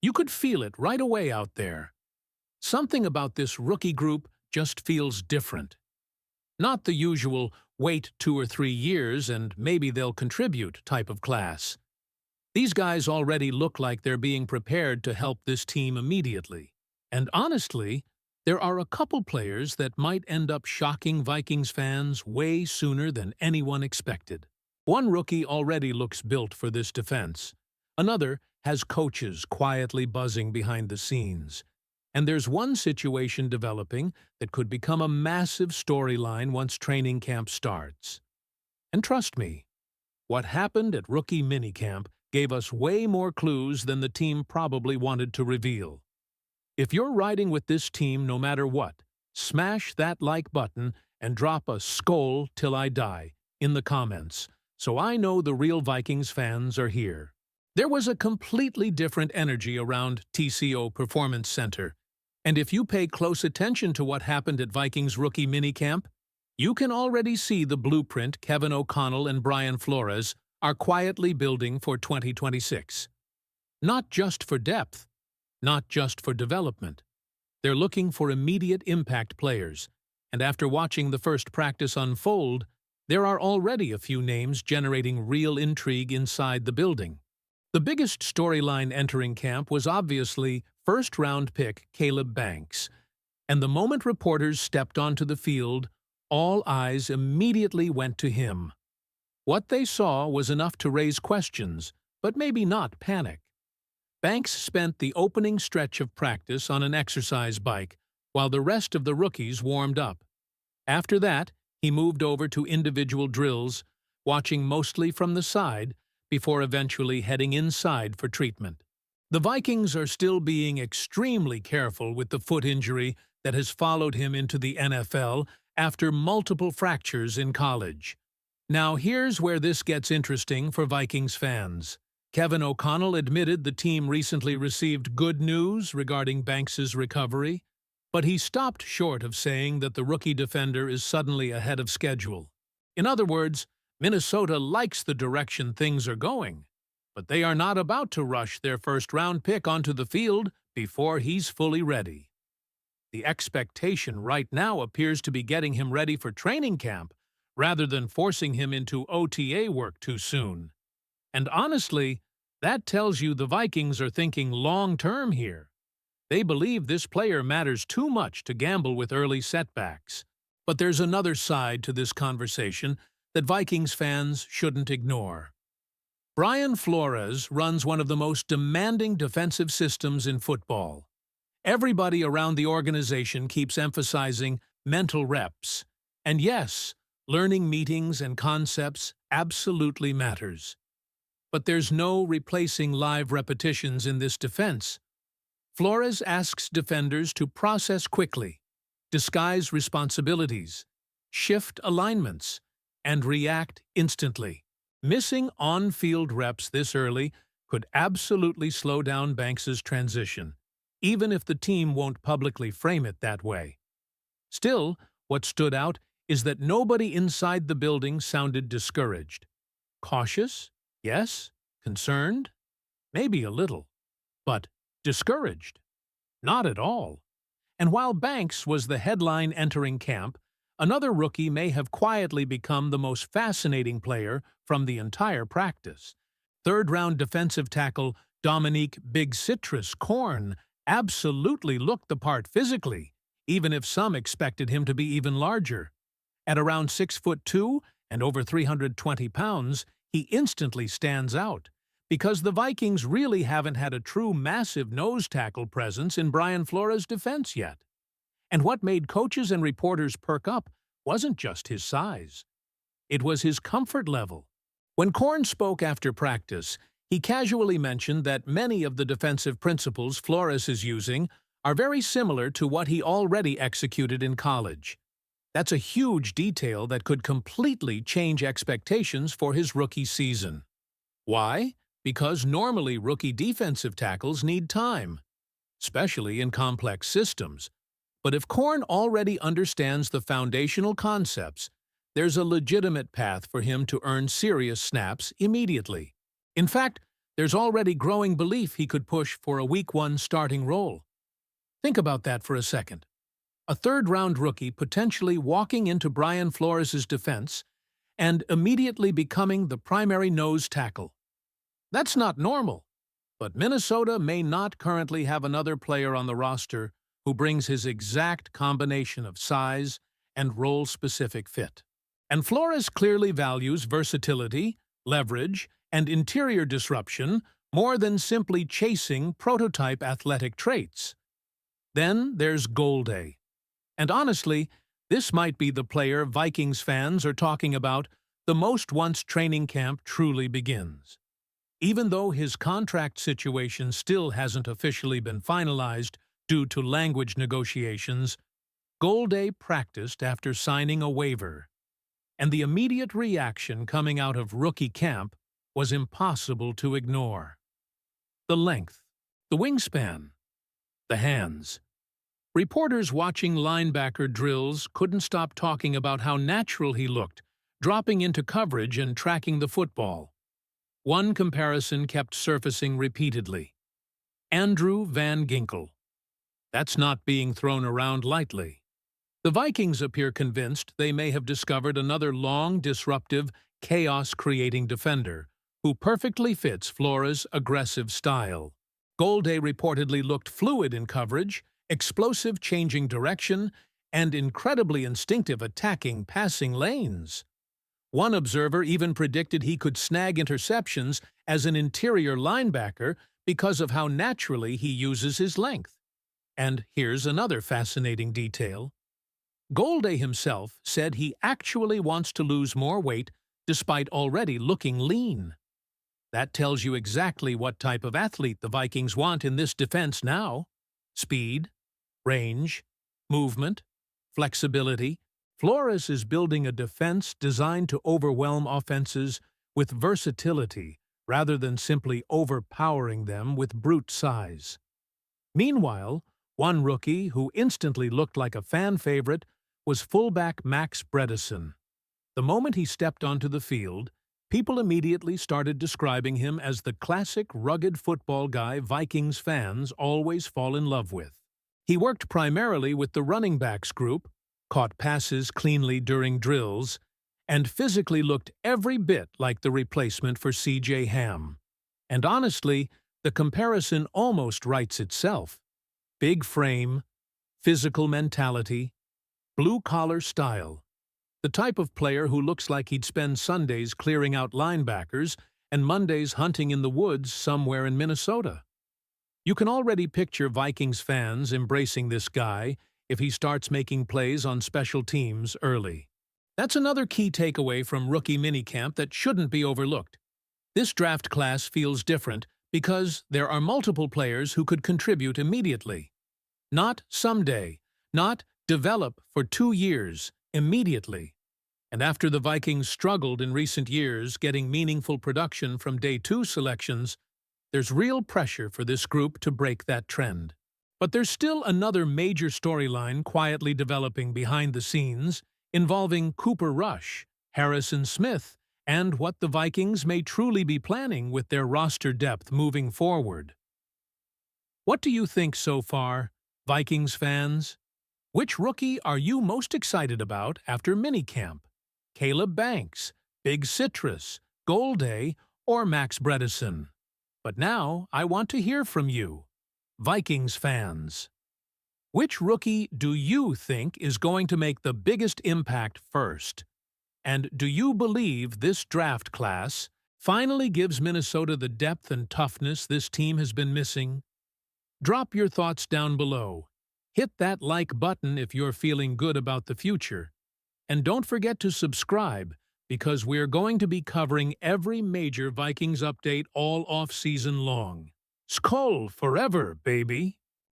You could feel it right away out there. Something about this rookie group just feels different. Not the usual wait 2 or 3 years and maybe they'll contribute type of class. These guys already look like they're being prepared to help this team immediately. And honestly, there are a couple players that might end up shocking Vikings fans way sooner than anyone expected. One rookie already looks built for this defense. Another has coaches quietly buzzing behind the scenes. And there's one situation developing that could become a massive storyline once training camp starts. And trust me, what happened at rookie minicamp gave us way more clues than the team probably wanted to reveal. If you're riding with this team no matter what, smash that like button and drop a SKOL till I die in the comments, so I know the real Vikings fans are here. There was a completely different energy around TCO Performance Center. And if you pay close attention to what happened at Vikings rookie minicamp, you can already see the blueprint Kevin O'Connell and Brian Flores are quietly building for 2026. Not just for depth, not just for development. They're looking for immediate impact players, and after watching the first practice unfold, there are already a few names generating real intrigue inside the building. The biggest storyline entering camp was obviously first-round pick Caleb Banks, and the moment reporters stepped onto the field, all eyes immediately went to him. What they saw was enough to raise questions, but maybe not panic. Banks spent the opening stretch of practice on an exercise bike, while the rest of the rookies warmed up. After that, he moved over to individual drills, watching mostly from the side, before eventually heading inside for treatment. The Vikings are still being extremely careful with the foot injury that has followed him into the NFL after multiple fractures in college. Now here's where this gets interesting for Vikings fans. Kevin O'Connell admitted the team recently received good news regarding Banks's recovery, but he stopped short of saying that the rookie defender is suddenly ahead of schedule. In other words, Minnesota likes the direction things are going, but they are not about to rush their first-round pick onto the field before he's fully ready. The expectation right now appears to be getting him ready for training camp rather than forcing him into OTA work too soon. And honestly, that tells you the Vikings are thinking long-term here. They believe this player matters too much to gamble with early setbacks. But there's another side to this conversation that Vikings fans shouldn't ignore. Brian Flores runs one of the most demanding defensive systems in football. Everybody around the organization keeps emphasizing mental reps. And yes, learning meetings and concepts absolutely matters. But there's no replacing live repetitions in this defense. Flores asks defenders to process quickly, disguise responsibilities, shift alignments, and react instantly. Missing on-field reps this early could absolutely slow down Banks's transition, even if the team won't publicly frame it that way. Still, what stood out is that nobody inside the building sounded discouraged. Cautious? Yes. Concerned? Maybe a little. But discouraged? Not at all. And while Banks was the headline entering camp, another rookie may have quietly become the most fascinating player from the entire practice. Third-round defensive tackle Dominique Big Citrus Korn absolutely looked the part physically, even if some expected him to be even larger. At around 6'2" and over 320 pounds, he instantly stands out, because the Vikings really haven't had a true massive nose tackle presence in Brian Flores' defense yet. And what made coaches and reporters perk up wasn't just his size. It was his comfort level. When Korn spoke after practice, he casually mentioned that many of the defensive principles Flores is using are very similar to what he already executed in college. That's a huge detail that could completely change expectations for his rookie season. Why? Because normally rookie defensive tackles need time, especially in complex systems. But if Korn already understands the foundational concepts, there's a legitimate path for him to earn serious snaps immediately. In fact, there's already growing belief he could push for a Week 1 starting role. Think about that for a second. A third-round rookie potentially walking into Brian Flores' defense and immediately becoming the primary nose tackle. That's not normal, but Minnesota may not currently have another player on the roster who brings his exact combination of size and role-specific fit. And Flores clearly values versatility, leverage, and interior disruption more than simply chasing prototype athletic traits. Then there's Golday. And honestly, this might be the player Vikings fans are talking about the most once training camp truly begins. Even though his contract situation still hasn't officially been finalized due to language negotiations, Golday practiced after signing a waiver, and the immediate reaction coming out of rookie camp was impossible to ignore. The length, the wingspan, the hands. Reporters watching linebacker drills couldn't stop talking about how natural he looked, dropping into coverage and tracking the football. One comparison kept surfacing repeatedly. Andrew Van Ginkel. That's not being thrown around lightly. The Vikings appear convinced they may have discovered another long, disruptive, chaos-creating defender who perfectly fits Flores' aggressive style. Golday reportedly looked fluid in coverage, explosive changing direction, and incredibly instinctive attacking passing lanes. One observer even predicted he could snag interceptions as an interior linebacker because of how naturally he uses his length. And here's another fascinating detail. Golday himself said he actually wants to lose more weight despite already looking lean. That tells you exactly what type of athlete the Vikings want in this defense now. Speed, range, movement, flexibility. Flores is building a defense designed to overwhelm offenses with versatility rather than simply overpowering them with brute size. Meanwhile, one rookie who instantly looked like a fan favorite was fullback Max Bredesen. The moment he stepped onto the field, people immediately started describing him as the classic rugged football guy Vikings fans always fall in love with. He worked primarily with the running backs group, caught passes cleanly during drills, and physically looked every bit like the replacement for C.J. Ham. And honestly, the comparison almost writes itself. Big frame, physical mentality, blue-collar style. The type of player who looks like he'd spend Sundays clearing out linebackers and Mondays hunting in the woods somewhere in Minnesota. You can already picture Vikings fans embracing this guy if he starts making plays on special teams early. That's another key takeaway from rookie minicamp that shouldn't be overlooked. This draft class feels different because there are multiple players who could contribute immediately. Not someday, not develop for 2 years, immediately. And after the Vikings struggled in recent years getting meaningful production from Day 2 selections, there's real pressure for this group to break that trend. But there's still another major storyline quietly developing behind the scenes involving Cooper Rush, Harrison Smith, and what the Vikings may truly be planning with their roster depth moving forward. What do you think so far, Vikings fans? Which rookie are you most excited about after minicamp? Caleb Banks, Big Citrus, Golday, or Max Bredesen? But now I want to hear from you, Vikings fans. Which rookie do you think is going to make the biggest impact first? And do you believe this draft class finally gives Minnesota the depth and toughness this team has been missing? Drop your thoughts down below. Hit that like button if you're feeling good about the future. And don't forget to subscribe, because we're going to be covering every major Vikings update all off-season long. SKOL forever, baby!